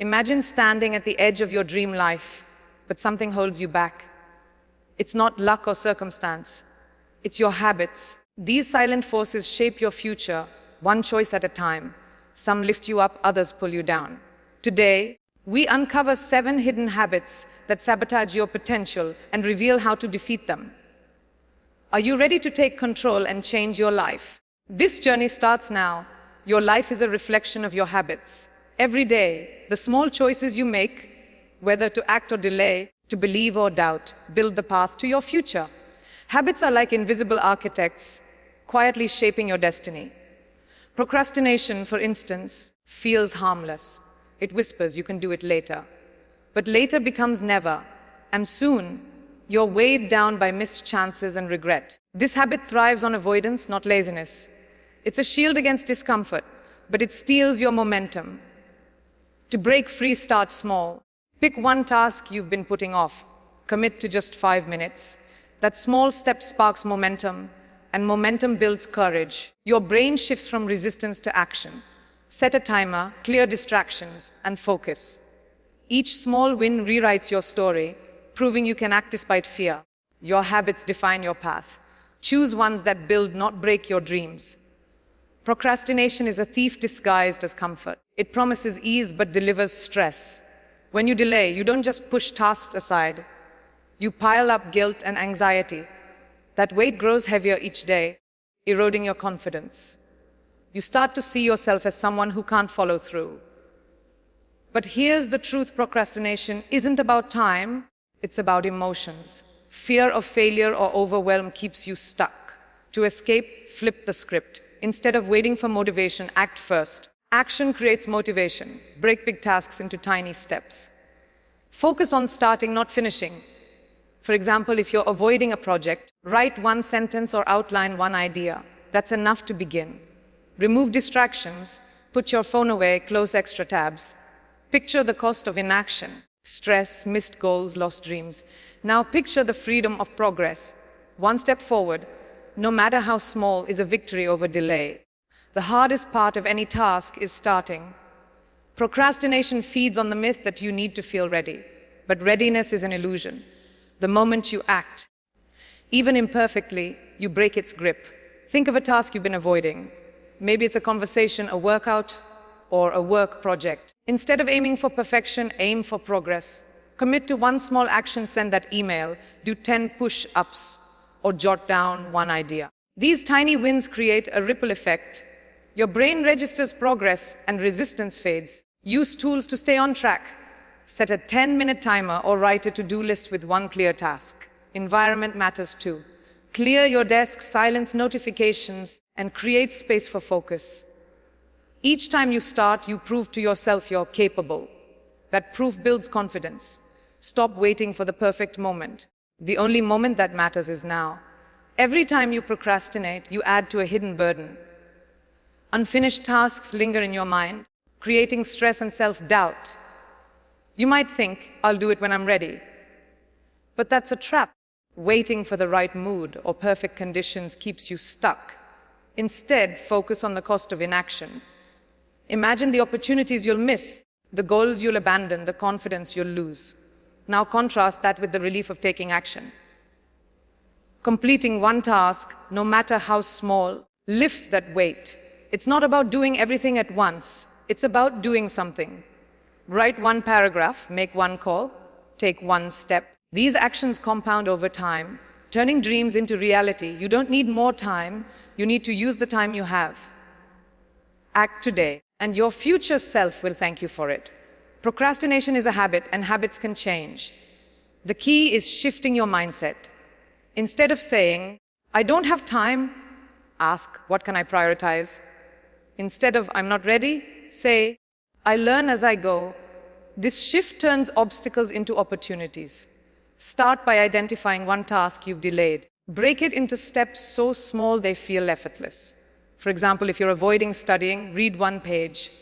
Imagine standing at the edge of your dream life, but something holds you back. It's not luck or circumstance. It's your habits. These silent forces shape your future, one choice at a time. Some lift you up, others pull you down. Today, we uncover 7 hidden habits that sabotage your potential and reveal how to defeat them. Are you ready to take control and change your life? This journey starts now. Your life is a reflection of your habits. Every day, the small choices you make, whether to act or delay, to believe or doubt, build the path to your future. Habits are like invisible architects, quietly shaping your destiny. Procrastination, for instance, feels harmless. It whispers you can do it later. But later becomes never, and soon, you're weighed down by missed chances and regret. This habit thrives on avoidance, not laziness. It's a shield against discomfort, but it steals your momentum. To break free, start small. Pick one task you've been putting off. Commit to just 5 minutes. That small step sparks momentum, and momentum builds courage. Your brain shifts from resistance to action. Set a timer, clear distractions, and focus. Each small win rewrites your story, proving you can act despite fear. Your habits define your path. Choose ones that build, not break your dreams. Procrastination is a thief disguised as comfort. It promises ease but delivers stress. When you delay, you don't just push tasks aside. You pile up guilt and anxiety. That weight grows heavier each day, eroding your confidence. You start to see yourself as someone who can't follow through. But here's the truth: procrastination isn't about time, it's about emotions. Fear of failure or overwhelm keeps you stuck. To escape, flip the script. Instead of waiting for motivation, act first. Action creates motivation. Break big tasks into tiny steps. Focus on starting, not finishing. For example, if you're avoiding a project, write one sentence or outline one idea. That's enough to begin. Remove distractions. Put your phone away, close extra tabs. Picture the cost of inaction. Stress, missed goals, lost dreams. Now picture the freedom of progress. One step forward, no matter how small, is a victory over delay. The hardest part of any task is starting. Procrastination feeds on the myth that you need to feel ready. But readiness is an illusion. The moment you act, even imperfectly, you break its grip. Think of a task you've been avoiding. Maybe it's a conversation, a workout, or a work project. Instead of aiming for perfection, aim for progress. Commit to one small action, send that email, do 10 push-ups, or jot down one idea. These tiny wins create a ripple effect. Your brain registers progress and resistance fades. Use tools to stay on track. Set a 10-minute timer or write a to-do list with one clear task. Environment matters too. Clear your desk, silence notifications, and create space for focus. Each time you start, you prove to yourself you're capable. That proof builds confidence. Stop waiting for the perfect moment. The only moment that matters is now. Every time you procrastinate, you add to a hidden burden. Unfinished tasks linger in your mind, creating stress and self-doubt. You might think, I'll do it when I'm ready. But that's a trap. Waiting for the right mood or perfect conditions keeps you stuck. Instead, focus on the cost of inaction. Imagine the opportunities you'll miss, the goals you'll abandon, the confidence you'll lose. Now contrast that with the relief of taking action. Completing one task, no matter how small, lifts that weight. It's not about doing everything at once. It's about doing something. Write one paragraph, make one call, take one step. These actions compound over time, turning dreams into reality. You don't need more time. You need to use the time you have. Act today, and your future self will thank you for it. Procrastination is a habit, and habits can change. The key is shifting your mindset. Instead of saying, I don't have time, ask, what can I prioritize? Instead of, I'm not ready, say, I learn as I go. This shift turns obstacles into opportunities. Start by identifying one task you've delayed. Break it into steps so small they feel effortless. For example, if you're avoiding studying, read one page.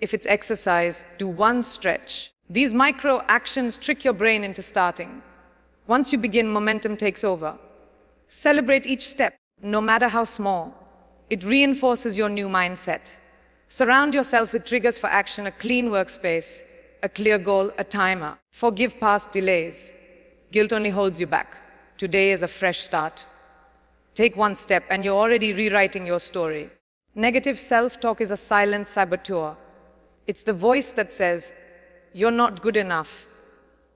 If it's exercise, do one stretch. These micro actions trick your brain into starting. Once you begin, momentum takes over. Celebrate each step, no matter how small. It reinforces your new mindset. Surround yourself with triggers for action: a clean workspace, a clear goal, a timer. Forgive past delays. Guilt only holds you back. Today is a fresh start. Take one step and you're already rewriting your story. Negative self-talk is a silent saboteur. It's the voice that says, you're not good enough,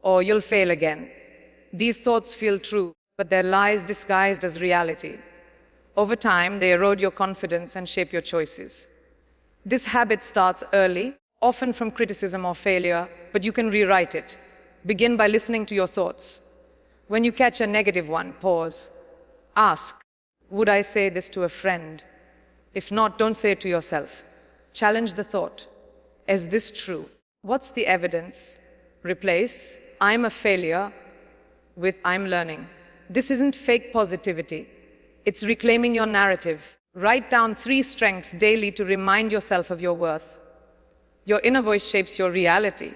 or you'll fail again. These thoughts feel true, but they're lies disguised as reality. Over time, they erode your confidence and shape your choices. This habit starts early, often from criticism or failure, but you can rewrite it. Begin by listening to your thoughts. When you catch a negative one, pause. Ask, would I say this to a friend? If not, don't say it to yourself. Challenge the thought. Is this true? What's the evidence? Replace, I'm a failure, with I'm learning. This isn't fake positivity. It's reclaiming your narrative. Write down 3 strengths daily to remind yourself of your worth. Your inner voice shapes your reality.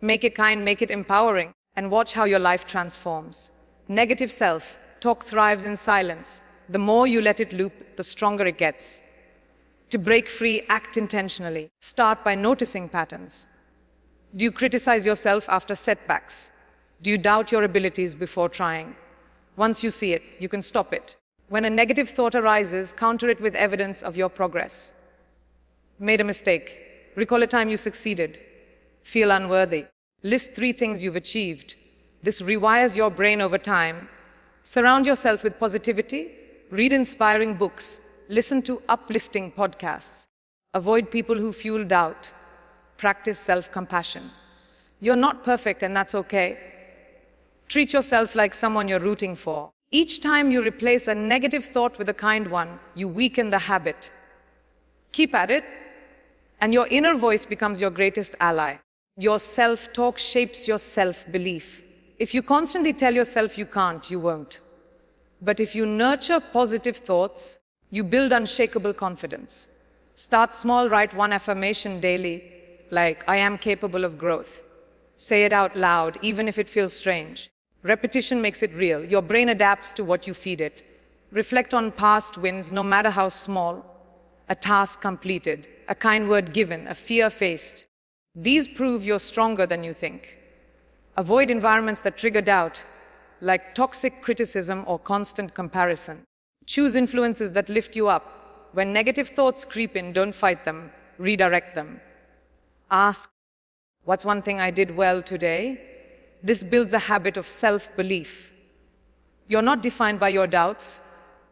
Make it kind, make it empowering, and watch how your life transforms. Negative self-talk thrives in silence. The more you let it loop, the stronger it gets. To break free, act intentionally. Start by noticing patterns. Do you criticize yourself after setbacks? Do you doubt your abilities before trying? Once you see it, you can stop it. When a negative thought arises, counter it with evidence of your progress. Made a mistake. Recall a time you succeeded. Feel unworthy. List 3 things you've achieved. This rewires your brain over time. Surround yourself with positivity. Read inspiring books. Listen to uplifting podcasts. Avoid people who fuel doubt. Practice self-compassion. You're not perfect, and that's okay. Treat yourself like someone you're rooting for. Each time you replace a negative thought with a kind one, you weaken the habit. Keep at it, and your inner voice becomes your greatest ally. Your self-talk shapes your self-belief. If you constantly tell yourself you can't, you won't. But if you nurture positive thoughts, you build unshakable confidence. Start small, write 1 affirmation daily, like, I am capable of growth. Say it out loud, even if it feels strange. Repetition makes it real. Your brain adapts to what you feed it. Reflect on past wins, no matter how small. A task completed, a kind word given, a fear faced. These prove you're stronger than you think. Avoid environments that trigger doubt, like toxic criticism or constant comparison. Choose influences that lift you up. When negative thoughts creep in, don't fight them, redirect them. Ask, what's one thing I did well today? This builds a habit of self-belief. You're not defined by your doubts,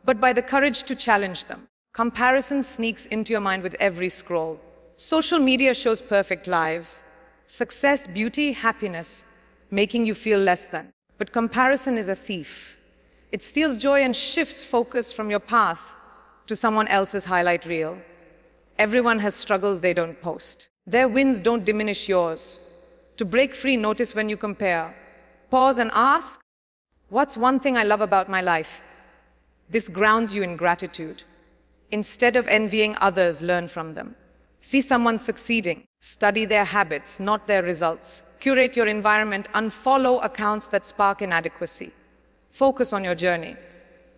but by the courage to challenge them. Comparison sneaks into your mind with every scroll. Social media shows perfect lives, success, beauty, happiness, making you feel less than. But comparison is a thief. It steals joy and shifts focus from your path to someone else's highlight reel. Everyone has struggles they don't post. Their wins don't diminish yours. To break free, notice when you compare. Pause and ask, what's one thing I love about my life? This grounds you in gratitude. Instead of envying others, learn from them. See someone succeeding. Study their habits, not their results. Curate your environment. Unfollow accounts that spark inadequacy. Focus on your journey.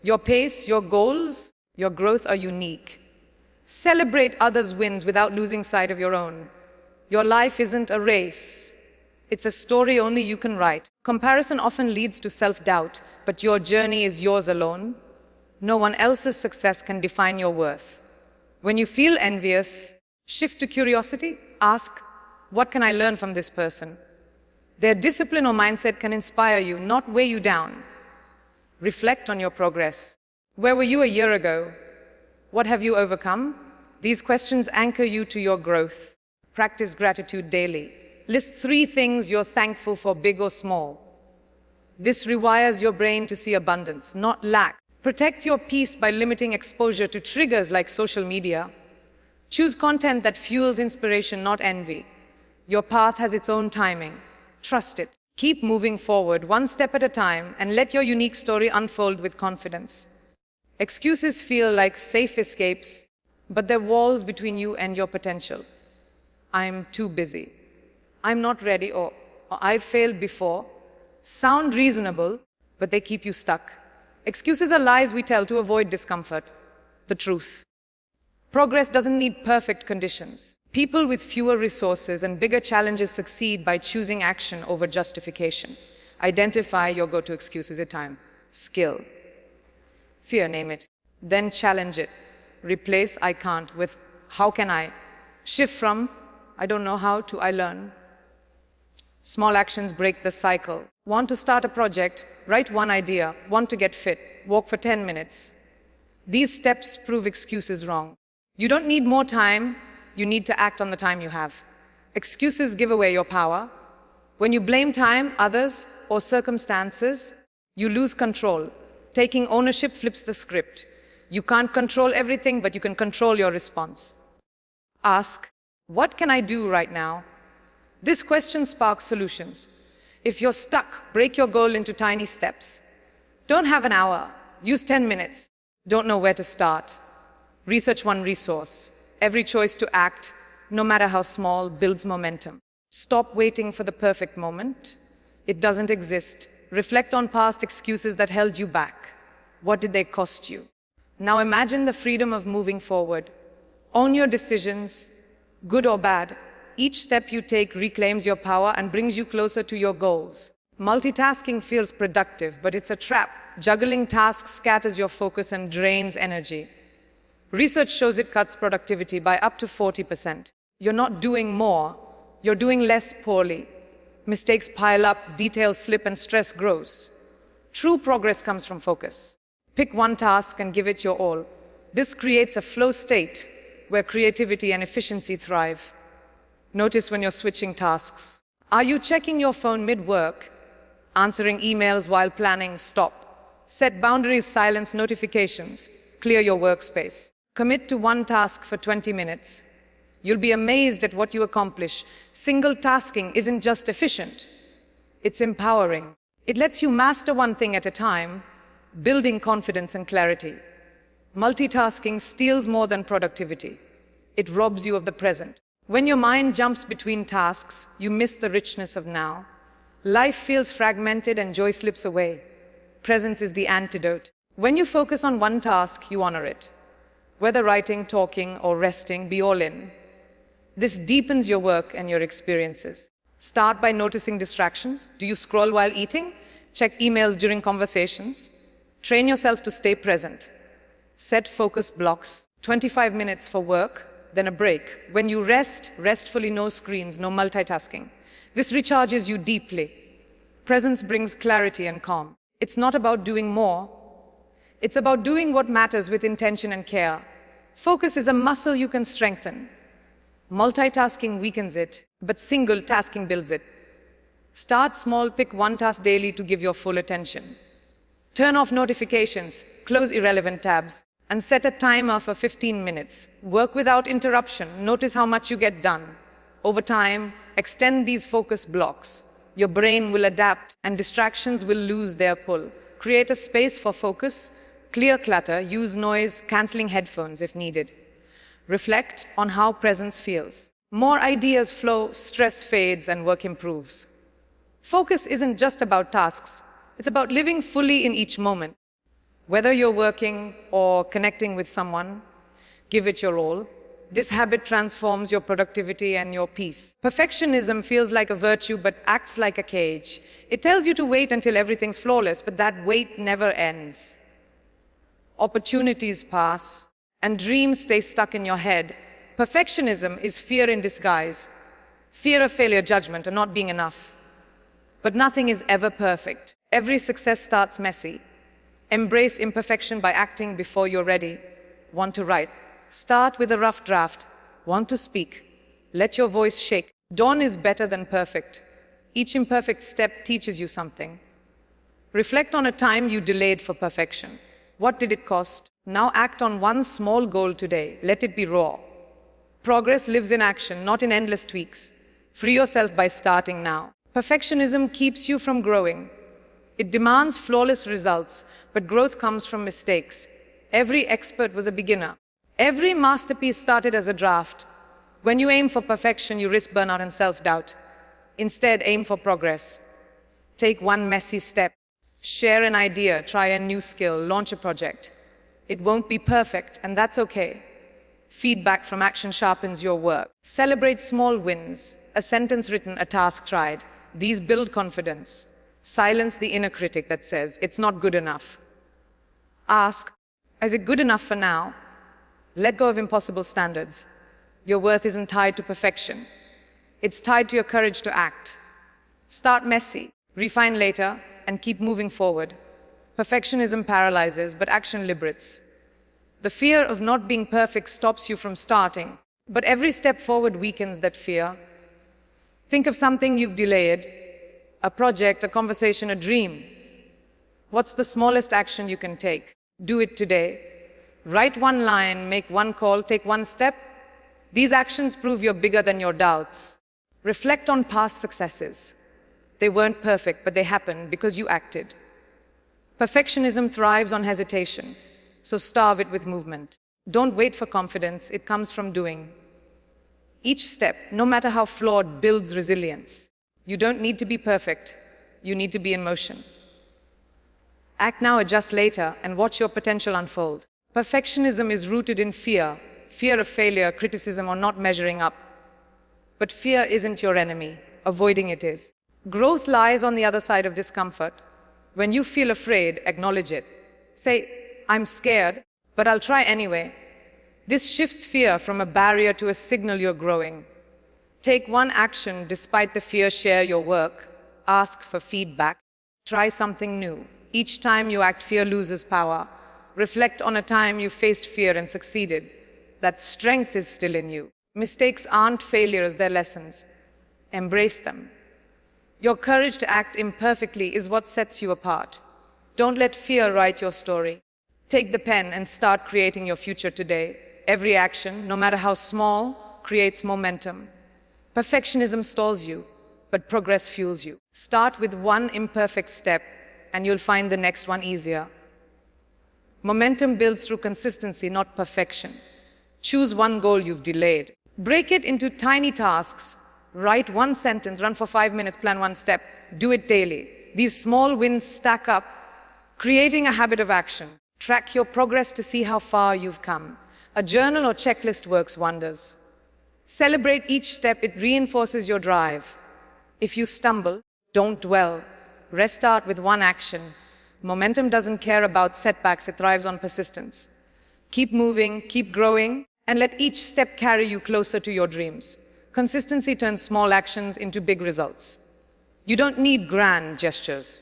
Your pace, your goals, your growth are unique. Celebrate others' wins without losing sight of your own. Your life isn't a race. It's a story only you can write. Comparison often leads to self-doubt, but your journey is yours alone. No one else's success can define your worth. When you feel envious, shift to curiosity. Ask, what can I learn from this person? Their discipline or mindset can inspire you, not weigh you down. Reflect on your progress. Where were you a year ago? What have you overcome? These questions anchor you to your growth. Practice gratitude daily. List 3 things you're thankful for, big or small. This rewires your brain to see abundance, not lack. Protect your peace by limiting exposure to triggers like social media. Choose content that fuels inspiration, not envy. Your path has its own timing. Trust it. Keep moving forward, one step at a time, and let your unique story unfold with confidence. Excuses feel like safe escapes, but they're walls between you and your potential. I'm too busy. I'm not ready, or I've failed before. Sound reasonable, but they keep you stuck. Excuses are lies we tell to avoid discomfort. The truth. Progress doesn't need perfect conditions. People with fewer resources and bigger challenges succeed by choosing action over justification. Identify your go-to excuse. Is it time? Skill. Fear, name it. Then challenge it. Replace I can't with how can I? Shift from I don't know how to I learn. Small actions break the cycle. Want to start a project? Write one idea. Want to get fit? Walk for 10 minutes. These steps prove excuses wrong. You don't need more time. You need to act on the time you have. Excuses give away your power. When you blame time, others, or circumstances, you lose control. Taking ownership flips the script. You can't control everything, but you can control your response. Ask, what can I do right now? This question sparks solutions. If you're stuck, break your goal into tiny steps. Don't have an hour. Use 10 minutes. Don't know where to start. Research one resource. Every choice to act, no matter how small, builds momentum. Stop waiting for the perfect moment. It doesn't exist. Reflect on past excuses that held you back. What did they cost you? Now imagine the freedom of moving forward. Own your decisions, good or bad. Each step you take reclaims your power and brings you closer to your goals. Multitasking feels productive, but it's a trap. Juggling tasks scatters your focus and drains energy. Research shows it cuts productivity by up to 40%. You're not doing more, you're doing less poorly. Mistakes pile up, details slip, and stress grows. True progress comes from focus. Pick one task and give it your all. This creates a flow state where creativity and efficiency thrive. Notice when you're switching tasks. Are you checking your phone mid-work? Answering emails while planning? Stop. Set boundaries, silence notifications. Clear your workspace. Commit to one task for 20 minutes. You'll be amazed at what you accomplish. Single tasking isn't just efficient. It's empowering. It lets you master one thing at a time, building confidence and clarity. Multitasking steals more than productivity. It robs you of the present. When your mind jumps between tasks, you miss the richness of now. Life feels fragmented and joy slips away. Presence is the antidote. When you focus on one task, you honor it. Whether writing, talking, or resting, be all in. This deepens your work and your experiences. Start by noticing distractions. Do you scroll while eating? Check emails during conversations? Train yourself to stay present. Set focus blocks. 25 minutes for work, then a break. When you rest, restfully, no screens, no multitasking. This recharges you deeply. Presence brings clarity and calm. It's not about doing more. It's about doing what matters with intention and care. Focus is a muscle you can strengthen. Multitasking weakens it, but single tasking builds it. Start small, pick one task daily to give your full attention. Turn off notifications, close irrelevant tabs, and set a timer for 15 minutes. Work without interruption. Notice how much you get done. Over time, extend these focus blocks. Your brain will adapt, and distractions will lose their pull. Create a space for focus. Clear clutter, use noise, canceling headphones if needed. Reflect on how presence feels. More ideas flow, stress fades, and work improves. Focus isn't just about tasks. It's about living fully in each moment. Whether you're working or connecting with someone, give it your all. This habit transforms your productivity and your peace. Perfectionism feels like a virtue but acts like a cage. It tells you to wait until everything's flawless, but that wait never ends. Opportunities pass, and dreams stay stuck in your head. Perfectionism is fear in disguise. Fear of failure, judgment, or not being enough. But nothing is ever perfect. Every success starts messy. Embrace imperfection by acting before you're ready. Want to write? Start with a rough draft. Want to speak? Let your voice shake. Dawn is better than perfect. Each imperfect step teaches you something. Reflect on a time you delayed for perfection. What did it cost? Now act on one small goal today. Let it be raw. Progress lives in action, not in endless tweaks. Free yourself by starting now. Perfectionism keeps you from growing. It demands flawless results, but growth comes from mistakes. Every expert was a beginner. Every masterpiece started as a draft. When you aim for perfection, you risk burnout and self-doubt. Instead, aim for progress. Take one messy step. Share an idea, try a new skill, launch a project. It won't be perfect, and that's okay. Feedback from action sharpens your work. Celebrate small wins. A sentence written, a task tried. These build confidence. Silence the inner critic that says, it's not good enough. Ask, is it good enough for now? Let go of impossible standards. Your worth isn't tied to perfection. It's tied to your courage to act. Start messy, refine later, and keep moving forward. Perfectionism paralyzes, but action liberates. The fear of not being perfect stops you from starting, but every step forward weakens that fear. Think of something you've delayed, a project, a conversation, a dream. What's the smallest action you can take? Do it today. Write one line, make one call, take one step. These actions prove you're bigger than your doubts. Reflect on past successes. They weren't perfect, but they happened because you acted. Perfectionism thrives on hesitation, so starve it with movement. Don't wait for confidence, it comes from doing. Each step, no matter how flawed, builds resilience. You don't need to be perfect, you need to be in motion. Act now, adjust later, and watch your potential unfold. Perfectionism is rooted in fear, fear of failure, criticism, or not measuring up. But fear isn't your enemy, avoiding it is. Growth lies on the other side of discomfort. When you feel afraid, acknowledge it. Say, I'm scared, but I'll try anyway. This shifts fear from a barrier to a signal you're growing. Take one action despite the fear, share your work, ask for feedback, try something new. Each time you act, fear loses power. Reflect on a time you faced fear and succeeded. That strength is still in you. Mistakes aren't failures, they're lessons. Embrace them. Your courage to act imperfectly is what sets you apart. Don't let fear write your story. Take the pen and start creating your future today. Every action, no matter how small, creates momentum. Perfectionism stalls you, but progress fuels you. Start with one imperfect step, and you'll find the next one easier. Momentum builds through consistency, not perfection. Choose one goal you've delayed. Break it into tiny tasks. Write one sentence, run for 5 minutes, plan one step. Do it daily. These small wins stack up, creating a habit of action. Track your progress to see how far you've come. A journal or checklist works wonders. Celebrate each step, it reinforces your drive. If you stumble, don't dwell. Restart with one action. Momentum doesn't care about setbacks, it thrives on persistence. Keep moving, keep growing, and let each step carry you closer to your dreams. Consistency turns small actions into big results. You don't need grand gestures,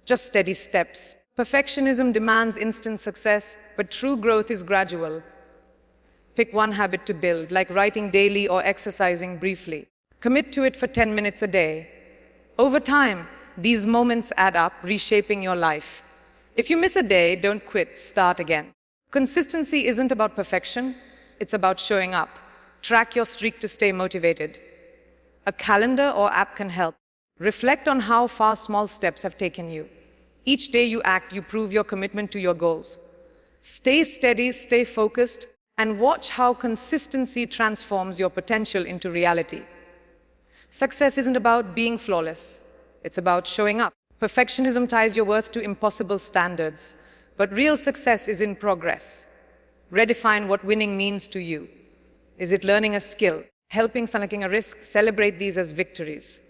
just steady steps. Perfectionism demands instant success, but true growth is gradual. Pick one habit to build, like writing daily or exercising briefly. Commit to it for 10 minutes a day. Over time, these moments add up, reshaping your life. If you miss a day, don't quit, start again. Consistency isn't about perfection, it's about showing up. Track your streak to stay motivated. A calendar or app can help. Reflect on how far small steps have taken you. Each day you act, you prove your commitment to your goals. Stay steady, stay focused, and watch how consistency transforms your potential into reality. Success isn't about being flawless. It's about showing up. Perfectionism ties your worth to impossible standards, but real success is in progress. Redefine what winning means to you. Is it learning a skill, helping someone, taking a risk? Celebrate these as victories.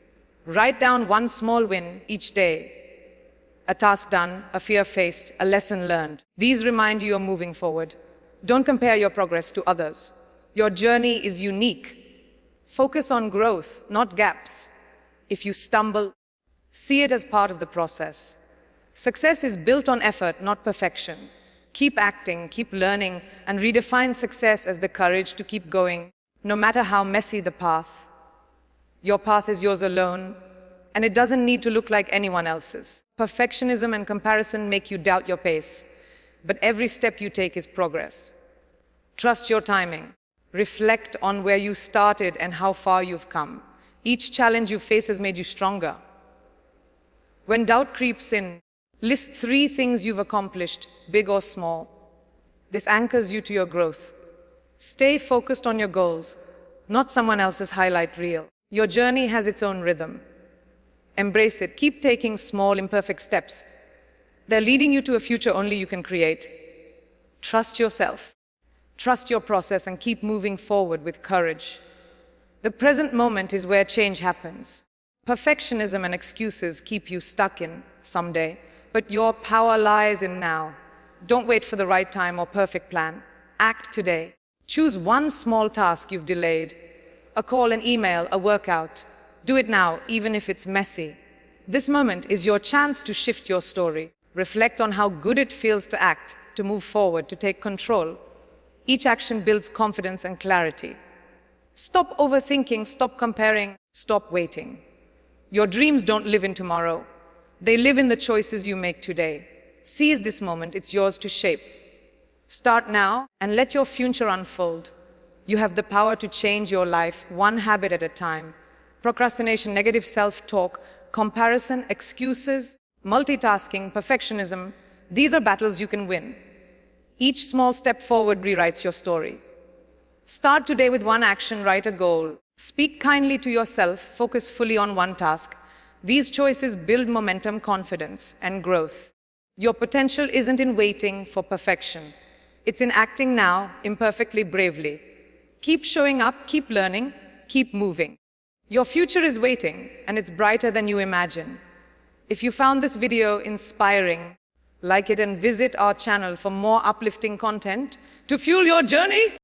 Write down one small win each day. A task done, a fear faced, a lesson learned. These remind you you're moving forward. Don't compare your progress to others. Your journey is unique. Focus on growth, not gaps. If you stumble, see it as part of the process. Success is built on effort, not perfection. Keep acting, keep learning, and redefine success as the courage to keep going, no matter how messy the path. Your path is yours alone, and it doesn't need to look like anyone else's. Perfectionism and comparison make you doubt your pace, but every step you take is progress. Trust your timing. Reflect on where you started and how far you've come. Each challenge you face has made you stronger. When doubt creeps in, list 3 things you've accomplished, big or small. This anchors you to your growth. Stay focused on your goals, not someone else's highlight reel. Your journey has its own rhythm. Embrace it. Keep taking small, imperfect steps. They're leading you to a future only you can create. Trust yourself. Trust your process and keep moving forward with courage. The present moment is where change happens. Perfectionism and excuses keep you stuck in someday, but your power lies in now. Don't wait for the right time or perfect plan. Act today. Choose one small task you've delayed. A call, an email, a workout. Do it now, even if it's messy. This moment is your chance to shift your story. Reflect on how good it feels to act, to move forward, to take control. Each action builds confidence and clarity. Stop overthinking, stop comparing, stop waiting. Your dreams don't live in tomorrow. They live in the choices you make today. Seize this moment, it's yours to shape. Start now and let your future unfold. You have the power to change your life one habit at a time. Procrastination, negative self-talk, comparison, excuses, multitasking, perfectionism, these are battles you can win. Each small step forward rewrites your story. Start today with one action, write a goal. Speak kindly to yourself, focus fully on one task. These choices build momentum, confidence, and growth. Your potential isn't in waiting for perfection. It's in acting now, imperfectly, bravely. Keep showing up, keep learning, keep moving. Your future is waiting, and it's brighter than you imagine. If you found this video inspiring, like it and visit our channel for more uplifting content to fuel your journey.